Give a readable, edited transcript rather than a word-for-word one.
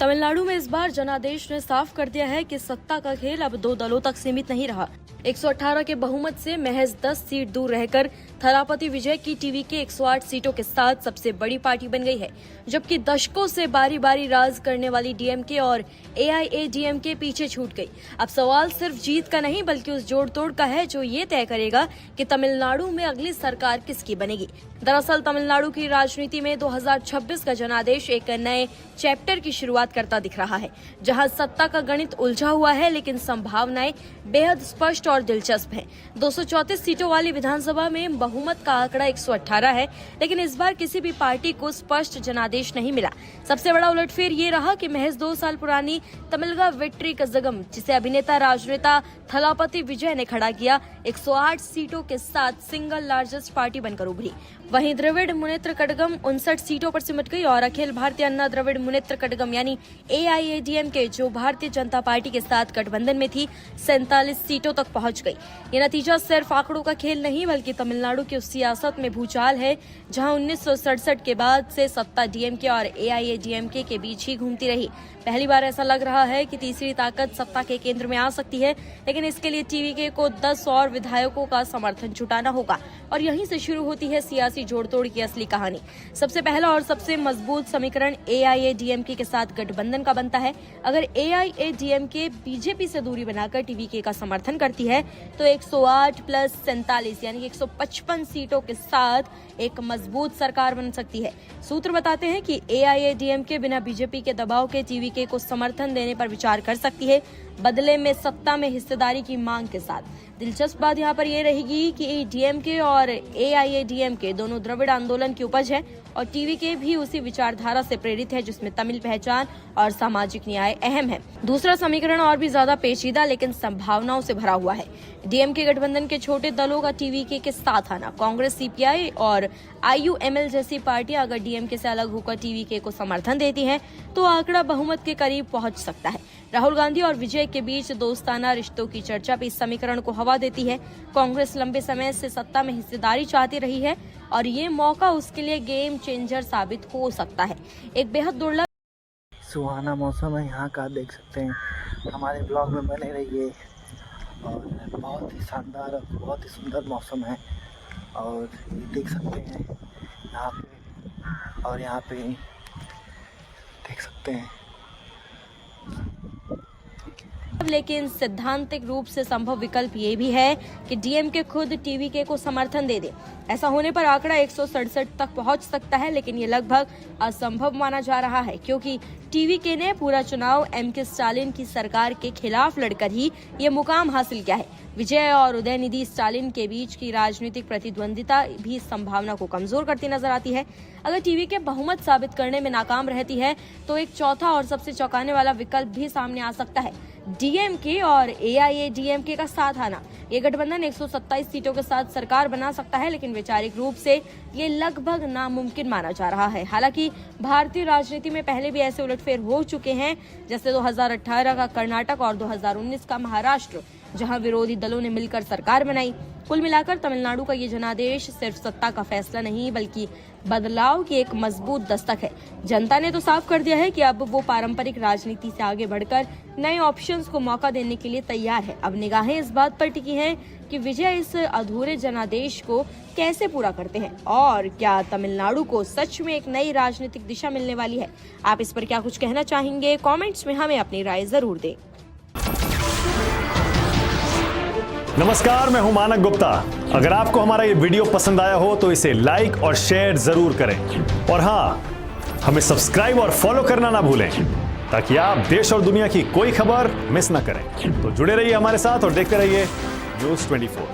तमिलनाडु में इस बार जनादेश ने साफ कर दिया है कि सत्ता का खेल अब 2 दलों तक सीमित नहीं रहा। 118 के बहुमत से महज 10 सीट दूर रहकर थलापति विजय की टीवी के 108 सीटों के साथ सबसे बड़ी पार्टी बन गई है, जबकि दशकों से बारी बारी राज करने वाली डीएमके और एआईएडीएमके पीछे छूट गई। अब सवाल सिर्फ जीत का नहीं बल्कि उस जोड़ तोड़ का है जो ये तय करेगा कि तमिलनाडु में अगली सरकार किसकी बनेगी। दरअसल तमिलनाडु की राजनीति में 2026 का जनादेश एक नए चैप्टर की शुरुआत करता दिख रहा है, जहां सत्ता का गणित उलझा हुआ है लेकिन संभावनाएं बेहद स्पष्ट और दिलचस्प हैं। 234 सीटों वाली विधानसभा में बहुमत का आंकड़ा 118 है, लेकिन इस बार किसी भी पार्टी को स्पष्ट जनादेश नहीं मिला। सबसे बड़ा उलटफेर ये रहा कि महज 2 साल पुरानी तमिलगा वेट्री कज़गम, जिसे अभिनेता राजनेता थलापति विजय ने खड़ा किया, 108 सीटों के साथ सिंगल लार्जेस्ट पार्टी बनकर उभरी। वहीं द्रविड़ मुनेत्र कड़गम 59 सीटों पर सिमट गई और अखिल भारतीय अन्ना द्रविड़ मुनेत्र कड़गम यानी एआईएडीएमके, जो भारतीय जनता पार्टी के साथ गठबंधन में थी, 47 सीटों तक पहुंच गई। ये नतीजा सिर्फ आंकड़ों का खेल नहीं बल्कि तमिलनाडु की उस सियासत में भूचाल है जहां 1967 के बाद से सत्ता डीएमके और एआईएडीएमके के बीच ही घूमती रही। पहली बार ऐसा लग रहा है कि तीसरी ताकत सत्ता के केंद्र में आ सकती है, लेकिन इसके लिए टीवीके को 10 और विधायकों का समर्थन जुटाना होगा और यहीं से शुरू होती है सियासी जोड़तोड़ की असली कहानी। सबसे पहला और सबसे मजबूत समीकरण एआईएडीएमके के साथ गठबंधन का बनता है। अगर एआईएडीएमके बीजेपी से दूरी बनाकर टीवीके का समर्थन करती है तो 108 प्लस 47 यानी 155 सीटों के साथ एक मजबूत सरकार बन सकती है। सूत्र बताते हैं कि एआईएडीएमके बिना बीजेपी के दबाव के टीवीके को समर्थन देने पर विचार कर सकती है, बदले में सत्ता में हिस्सेदारी की मांग के साथ। दिलचस्प बात यहाँ पर यह रहेगी कि डीएमके और एआईएडीएमके दोनों द्रविड़ आंदोलन की उपज है और टीवीके भी उसी विचारधारा से प्रेरित है जिसमें तमिल पहचान और सामाजिक न्याय अहम है। दूसरा समीकरण और भी ज्यादा पेचीदा लेकिन संभावनाओं से भरा हुआ है। डीएमके गठबंधन के छोटे दलों का टीवीके के साथ आना। कांग्रेस, सीपीआई और आईयूएमएल जैसी पार्टियां अगर डीएमके से अलग होकर टीवीके को समर्थन देती हैं तो आंकड़ा बहुमत के करीब पहुंच सकता है। राहुल गांधी और विजय के बीच दोस्ताना रिश्तों की चर्चा भी इस समीकरण को हवा देती है। कांग्रेस लंबे समय से सत्ता में हिस्सेदारी चाहती रही है और ये मौका उसके लिए गेम चेंजर साबित हो सकता है। एक बेहद दुर्लभ सुहाना मौसम है यहाँ का, देख सकते हैं। हमारे ब्लॉग में बने रहिए और बहुत ही शानदार और बहुत ही सुंदर मौसम है और देख सकते हैं यहाँ पे, और यहाँ पे देख सकते हैं। लेकिन सैद्धांतिक रूप से संभव विकल्प ये भी है कि डीएमके खुद टीवीके को समर्थन दे दे। ऐसा होने पर आंकड़ा 167 तक पहुंच सकता है, लेकिन ये लगभग असंभव माना जा रहा है क्योंकि टीवीके ने पूरा चुनाव एमके स्टालिन की सरकार के खिलाफ लड़कर ही ये मुकाम हासिल किया है। विजय और उदयनिधि स्टालिन के बीच की राजनीतिक प्रतिद्वंदिता भी इस संभावना को कमजोर करती नजर आती है। अगर टीवीके बहुमत साबित करने में नाकाम रहती है तो एक चौथा और सबसे चौंकाने वाला विकल्प भी सामने आ सकता है, डीएमके और एआईएडीएमके का साथ आना। ये गठबंधन 127 सीटों के साथ सरकार बना सकता है, लेकिन वैचारिक रूप से ये लगभग नामुमकिन माना जा रहा है। हालांकि भारतीय राजनीति में पहले भी ऐसे उलटफेर हो चुके हैं, जैसे 2018 का कर्नाटक और 2019 का महाराष्ट्र, जहां विरोधी दलों ने मिलकर सरकार बनाई। कुल मिलाकर तमिलनाडु का ये जनादेश सिर्फ सत्ता का फैसला नहीं बल्कि बदलाव की एक मजबूत दस्तक है। जनता ने तो साफ कर दिया है कि अब वो पारंपरिक राजनीति से आगे बढ़कर नए ऑप्शंस को मौका देने के लिए तैयार है। अब निगाहें इस बात पर टिकी हैं कि विजय इस अधूरे जनादेश को कैसे पूरा करते हैं और क्या तमिलनाडु को सच में एक नई राजनीतिक दिशा मिलने वाली है। आप इस पर क्या कुछ कहना चाहेंगे? कॉमेंट्स में हमें अपनी राय जरूर दें। नमस्कार, मैं हूं मानक गुप्ता। अगर आपको हमारा ये वीडियो पसंद आया हो तो इसे लाइक और शेयर जरूर करें और हाँ, हमें सब्सक्राइब और फॉलो करना ना भूलें ताकि आप देश और दुनिया की कोई खबर मिस ना करें। तो जुड़े रहिए हमारे साथ और देखते रहिए न्यूज़ 24।